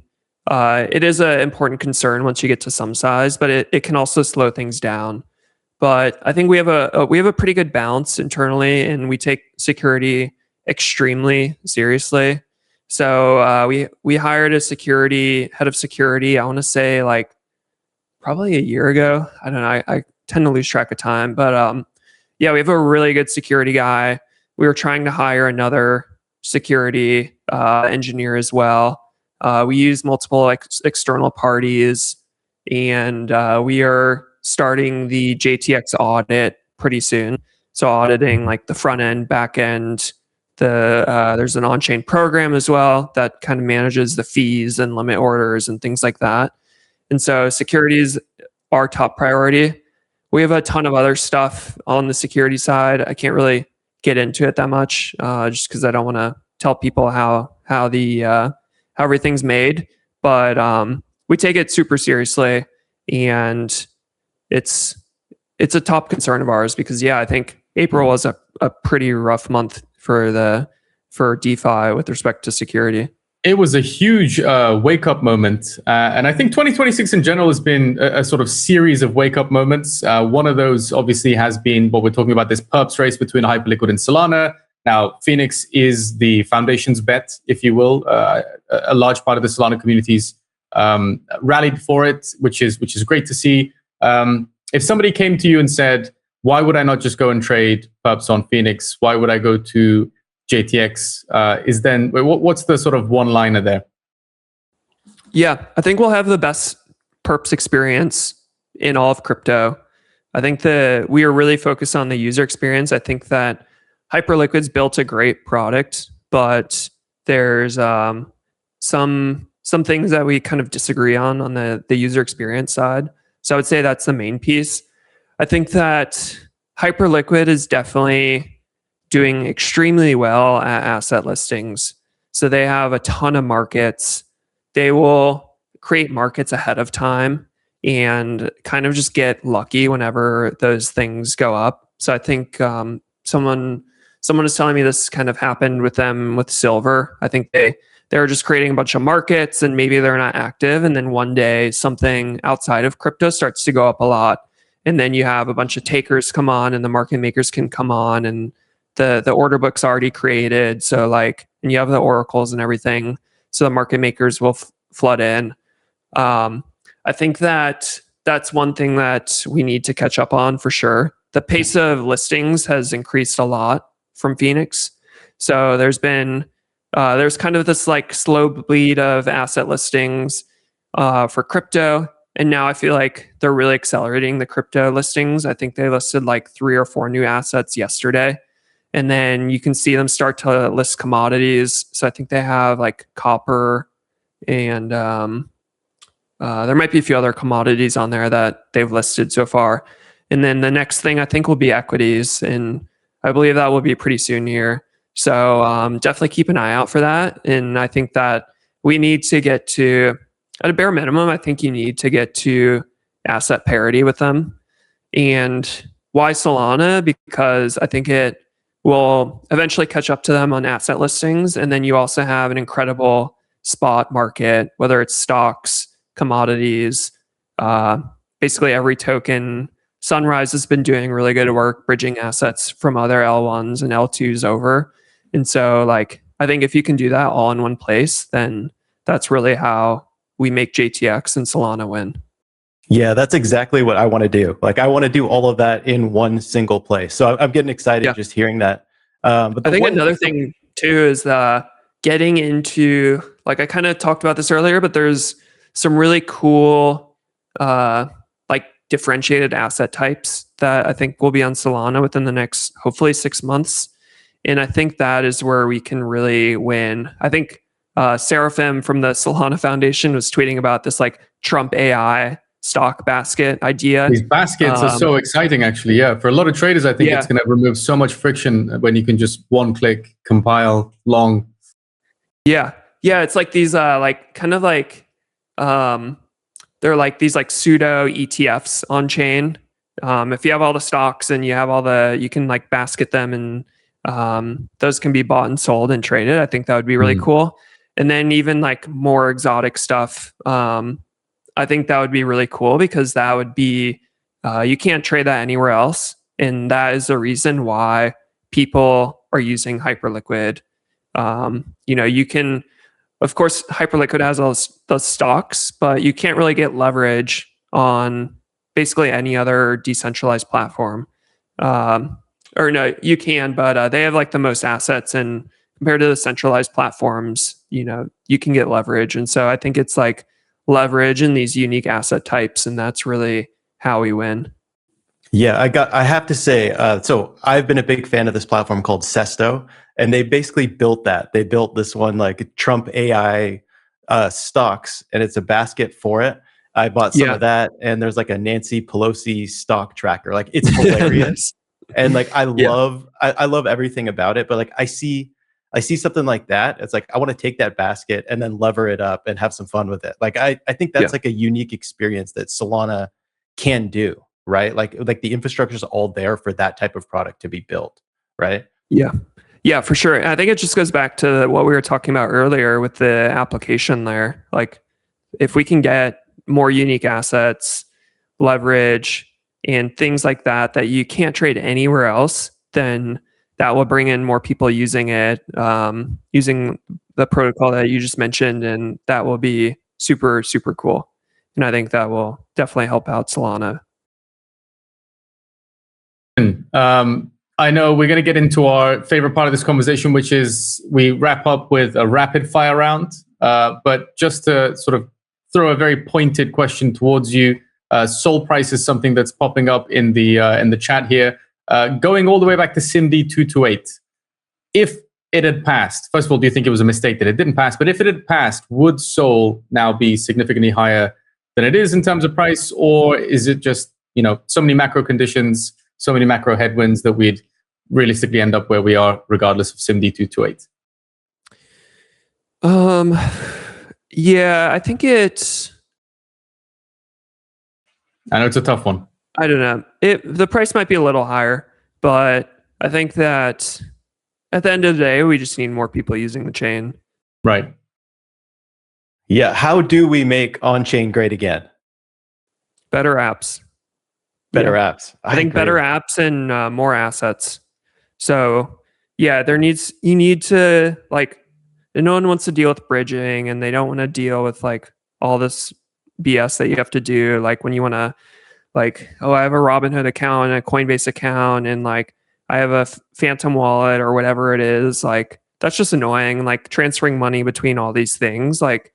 [SPEAKER 3] it is an important concern once you get to some size, but it can also slow things down. But I think we have a pretty good balance internally, and we take security extremely seriously. So we hired a head of security. I want to say like probably a year ago. I don't know. I tend to lose track of time, but yeah, we have a really good security guy. We were trying to hire another security engineer as well. We use multiple external parties, and we are starting the JTX audit pretty soon. So auditing like the front end, back end. There's an on-chain program as well that kind of manages the fees and limit orders and things like that. And so security is our top priority. We have a ton of other stuff on the security side. I can't really get into it that much, just because I don't want to tell people how everything's made. But we take it super seriously, and it's a top concern of ours because I think April was a pretty rough month for DeFi with respect to security.
[SPEAKER 1] It was a huge wake-up moment. And I think 2026 in general has been a sort of series of wake-up moments. One of those obviously has been what we're talking about, this perps race between Hyperliquid and Solana. Now, Phoenix is the foundation's bet, if you will. A large part of the Solana community's rallied for it, which is great to see. If somebody came to you and said, why would I not just go and trade perps on Phoenix? Why would I go to JTX? What's the sort of one-liner there?
[SPEAKER 3] Yeah, I think we'll have the best perps experience in all of crypto. I think that we are really focused on the user experience. I think that Hyperliquid's built a great product, but there's some things that we kind of disagree on the user experience side. So I would say that's the main piece. I think that Hyperliquid is definitely doing extremely well at asset listings. So they have a ton of markets. They will create markets ahead of time and kind of just get lucky whenever those things go up. So I think someone was telling me this kind of happened with them with silver. I think they're just creating a bunch of markets and maybe they're not active. And then one day something outside of crypto starts to go up a lot. And then you have a bunch of takers come on and the market makers can come on and the order book's already created. So and you have the oracles and everything. So the market makers will flood in. I think that's one thing that we need to catch up on for sure. The pace of listings has increased a lot from Phoenix. So there's kind of this slow bleed of asset listings for crypto. And now I feel like they're really accelerating the crypto listings. I think they listed 3 or 4 new assets yesterday. And then you can see them start to list commodities. So I think they have copper and there might be a few other commodities on there that they've listed so far. And then the next thing I think will be equities. And I believe that will be pretty soon here. So definitely keep an eye out for that. And I think that we need to get to, at a bare minimum, I think you need to get to asset parity with them. And why Solana? Because I think it will eventually catch up to them on asset listings. And then you also have an incredible spot market, whether it's stocks, commodities, basically every token. Sunrise has been doing really good work bridging assets from other L1s and L2s over. And so I think if you can do that all in one place, then that's really how we make JTX and Solana win.
[SPEAKER 2] Yeah, that's exactly what I want to do. I want to do all of that in one single place. So I'm getting excited just hearing that. But
[SPEAKER 3] I think another thing too is getting into, I kind of talked about this earlier, but there's some really cool, differentiated asset types that I think will be on Solana within the next, hopefully 6 months. And I think that is where we can really win. I think Seraphim from the Solana Foundation was tweeting about this Trump AI stock basket idea.
[SPEAKER 1] These baskets are so exciting, actually. Yeah, for a lot of traders, I think it's going to remove so much friction when you can just one click compile long.
[SPEAKER 3] Yeah, it's these they're these pseudo ETFs on chain. If you have all the stocks and you have you can basket them and those can be bought and sold and traded. I think that would be really cool. And then even more exotic stuff. I think that would be really cool because that would be, you can't trade that anywhere else. And that is the reason why people are using Hyperliquid. You can of course, Hyperliquid has all those stocks, but you can't really get leverage on basically any other decentralized platform. Or no, you can, but they have like the most assets, and compared to the centralized platforms, you can get leverage. And so I think it's like leverage in these unique asset types, and that's really how we win.
[SPEAKER 2] Yeah, I have to say, so I've been a big fan of this platform called Sesto, and they basically built that. They built this one like Trump AI stocks, and it's a basket for it. I bought some of that, and there's like a Nancy Pelosi stock tracker. Like, it's hilarious. And like, I love everything about it. But like, I see something like that. It's like, I want to take that basket and then lever it up and have some fun with it. Like, I think that's like a unique experience that Solana can do. Right? Like the infrastructure is all there for that type of product to be built, right?
[SPEAKER 3] Yeah, for sure. I think it just goes back to what we were talking about earlier with the application layer. Like, if we can get more unique assets, leverage, and things like that you can't trade anywhere else, then that will bring in more people using it, using the protocol that you just mentioned, and that will be super, super cool. And I think that will definitely help out Solana.
[SPEAKER 1] I know we're going to get into our favorite part of this conversation, which is we wrap up with a rapid fire round. But just to sort of throw a very pointed question towards you, Sol price is something that's popping up in the chat here. Going all the way back to SIMD 228, if it had passed, first of all, do you think it was a mistake that it didn't pass? But if it had passed, would Sol now be significantly higher than it is in terms of price, or is it just so many macro conditions, so many macro headwinds that we'd realistically end up where we are regardless of SIMD 228?
[SPEAKER 3] Yeah, I think
[SPEAKER 1] I know it's a tough one.
[SPEAKER 3] I don't know. The price might be a little higher, but I think that at the end of the day, we just need more people using the chain.
[SPEAKER 1] Right.
[SPEAKER 2] Yeah. How do we make on-chain great again?
[SPEAKER 3] Better apps.
[SPEAKER 2] Better apps.
[SPEAKER 3] I think better apps and more assets. So yeah, you need to, like, no one wants to deal with bridging, and they don't want to deal with like all this BS that you have to do. Like, when you want to, like, oh, I have a Robinhood account and a Coinbase account, and like I have a Phantom wallet or whatever it is. Like, that's just annoying. Like, transferring money between all these things. Like,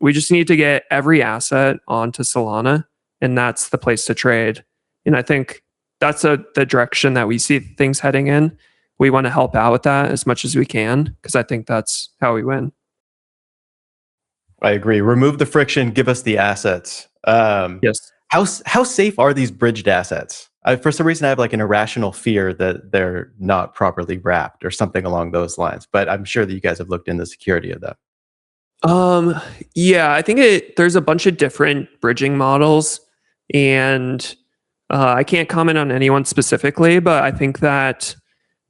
[SPEAKER 3] we just need to get every asset onto Solana, and that's the place to trade. And I think that's the direction that we see things heading in. We want to help out with that as much as we can, because I think that's how we win.
[SPEAKER 2] I agree. Remove the friction. Give us the assets.
[SPEAKER 3] Yes.
[SPEAKER 2] How safe are these bridged assets? For some reason, I have like an irrational fear that they're not properly wrapped or something along those lines. But I'm sure that you guys have looked into the security of them.
[SPEAKER 3] Yeah, I think there's a bunch of different bridging models, and I can't comment on anyone specifically, but I think that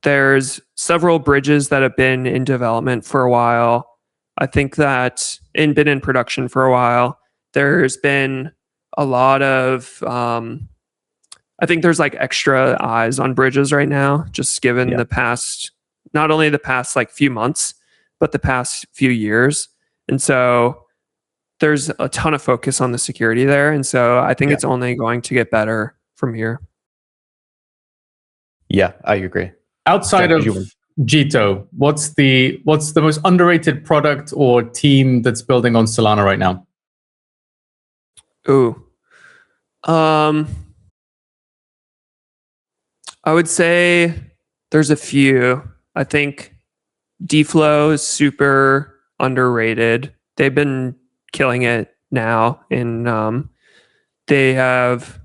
[SPEAKER 3] there's several bridges that have been in development for a while. I think that been in production for a while. There's been a lot of, I think there's like extra eyes on bridges right now, just given the past, not only the past like few months, but the past few years. And so there's a ton of focus on the security there. And so I think it's only going to get better from here.
[SPEAKER 2] Yeah, I agree.
[SPEAKER 1] Outside of Jito, what's the most underrated product or team that's building on Solana right now?
[SPEAKER 3] Ooh. I would say there's a few. I think DFlow is super underrated. They've been killing it now, and they have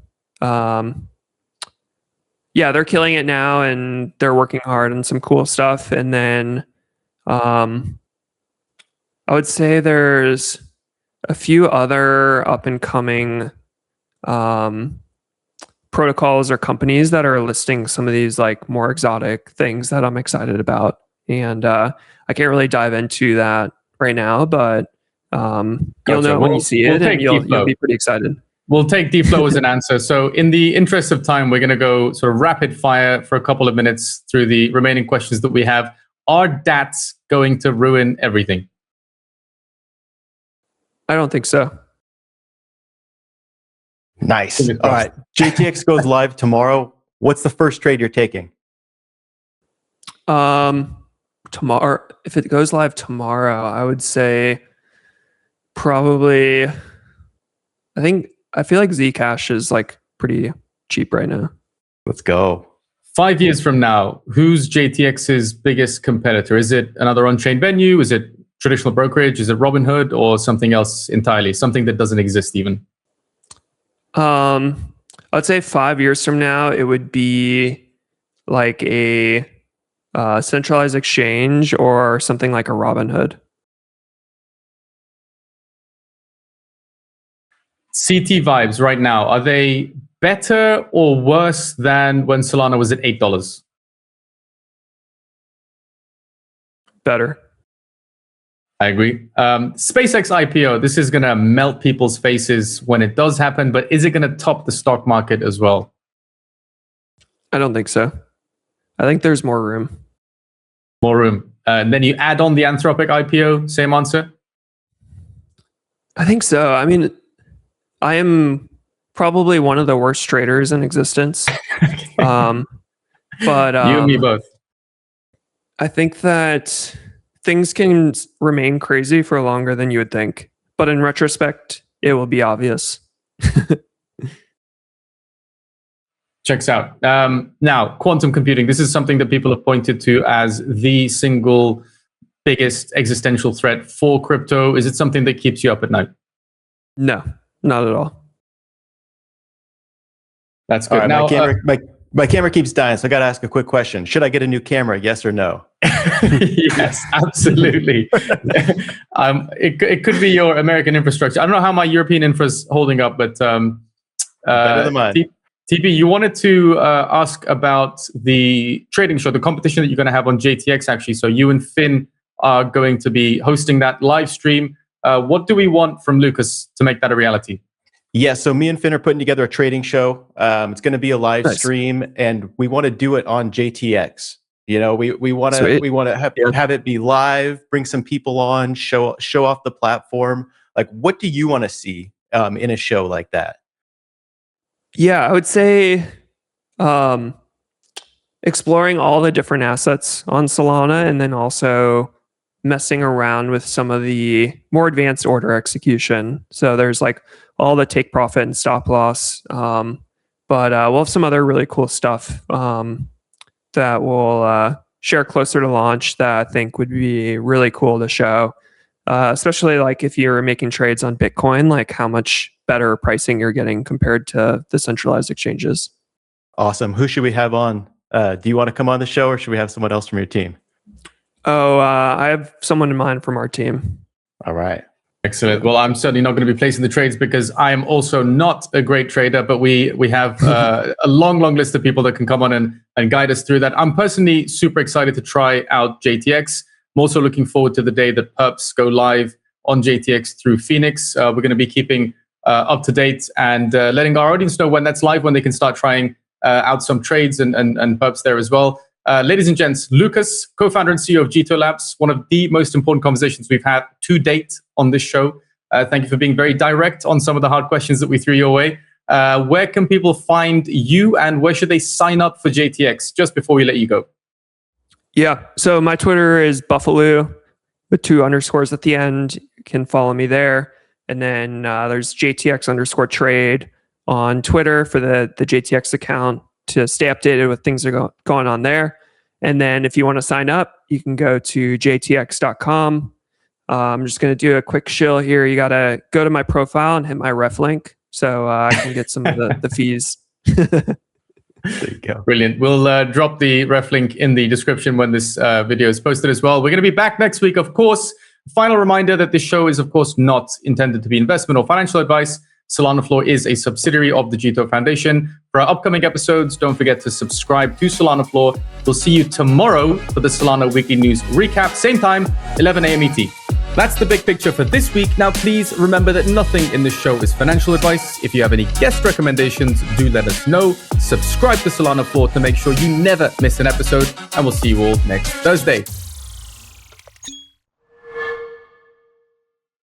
[SPEAKER 3] they're killing it now, and they're working hard on some cool stuff. And then I would say there's a few other up and coming protocols or companies that are listing some of these like more exotic things that I'm excited about. And I can't really dive into that right now, but you'll know when you see it, and you'll be pretty excited.
[SPEAKER 1] We'll take DFlow as an answer. So in the interest of time, we're going to go sort of rapid fire for a couple of minutes through the remaining questions that we have. Are DATs going to ruin everything?
[SPEAKER 3] I don't think so.
[SPEAKER 2] Nice. All right. JTX goes live tomorrow. What's the first trade you're taking?
[SPEAKER 3] Tomorrow, if it goes live tomorrow, I would say probably, I feel like Zcash is like pretty cheap right now.
[SPEAKER 2] Let's go.
[SPEAKER 1] 5 years from now, who's JTX's biggest competitor? Is it another on-chain venue? Is it traditional brokerage? Is it Robinhood or something else entirely? Something that doesn't exist even?
[SPEAKER 3] I'd say 5 years from now, it would be like a centralized exchange or something like a Robinhood.
[SPEAKER 1] CT vibes right now, are they better or worse than when Solana was at $8?
[SPEAKER 3] Better.
[SPEAKER 1] I agree. SpaceX IPO, this is going to melt people's faces when it does happen, but is it going to top the stock market as well?
[SPEAKER 3] I don't think so. I think there's more room.
[SPEAKER 1] More room. And then you add on the Anthropic IPO, same answer?
[SPEAKER 3] I think so. I mean, I am probably one of the worst traders in existence. But
[SPEAKER 1] you and me both.
[SPEAKER 3] I think that things can remain crazy for longer than you would think. But in retrospect, it will be obvious.
[SPEAKER 1] Checks out. Now, quantum computing. This is something that people have pointed to as the single biggest existential threat for crypto. Is it something that keeps you up at night?
[SPEAKER 3] No, not at all.
[SPEAKER 1] That's good.
[SPEAKER 2] Right,
[SPEAKER 1] now,
[SPEAKER 2] my camera keeps dying, so I got to ask a quick question. Should I get a new camera? Yes or no?
[SPEAKER 1] Yes, absolutely. It could be your American infrastructure. I don't know how my European infra is holding up, but
[SPEAKER 2] better than mine.
[SPEAKER 1] TB, you wanted to ask about the trading show, the competition that you're going to have on JTX, actually. So you and Finn are going to be hosting that live stream. What do we want from Lucas to make that a reality?
[SPEAKER 2] Yeah, so me and Finn are putting together a trading show. It's going to be a live stream, and we want to do it on JTX. You know, we want to have it be live, bring some people on, show off the platform. Like, what do you want to see in a show like that?
[SPEAKER 3] Yeah, I would say exploring all the different assets on Solana, and then also messing around with some of the more advanced order execution. So there's like all the take profit and stop loss. But we'll have some other really cool stuff that we'll share closer to launch that I think would be really cool to show. Especially like if you're making trades on Bitcoin, like how much better pricing you're getting compared to the centralized exchanges.
[SPEAKER 2] Awesome. Who should we have on? Do you want to come on the show, or should we have someone else from your team?
[SPEAKER 3] Oh, I have someone in mind from our team.
[SPEAKER 2] All right.
[SPEAKER 1] Excellent. Well, I'm certainly not going to be placing the trades because I am also not a great trader, but we have a long list of people that can come on and guide us through that. I'm personally super excited to try out JTX. I'm also looking forward to the day that perps go live on JTX through Phoenix. We're going to be keeping up to date and letting our audience know when that's live, when they can start trying out some trades and perps there as well. Ladies and gents, Lucas, co-founder and CEO of Jito Labs, one of the most important conversations we've had to date on this show. Thank you for being very direct on some of the hard questions that we threw your way. Where can people find you, and where should they sign up for JTX just before we let you go?
[SPEAKER 3] Yeah, so my Twitter is Buffalo with 2 underscores at the end. You can follow me there. And then there's JTX_trade on Twitter for the JTX account to stay updated with things that are going on there. And then if you want to sign up, you can go to jtx.com. I'm just going to do a quick shill here. You got to go to my profile and hit my ref link so I can get some of the fees.
[SPEAKER 2] There you go.
[SPEAKER 1] Brilliant. We'll drop the ref link in the description when this video is posted as well. We're going to be back next week, of course. Final reminder that this show is, of course, not intended to be investment or financial advice. SolanaFloor is a subsidiary of the Jito Foundation. For our upcoming episodes, don't forget to subscribe to SolanaFloor. We'll see you tomorrow for the Solana Weekly News recap. Same time, 11 a.m. ET. That's the big picture for this week. Now, please remember that nothing in this show is financial advice. If you have any guest recommendations, do let us know. Subscribe to SolanaFloor to make sure you never miss an episode, and we'll see you all next Thursday.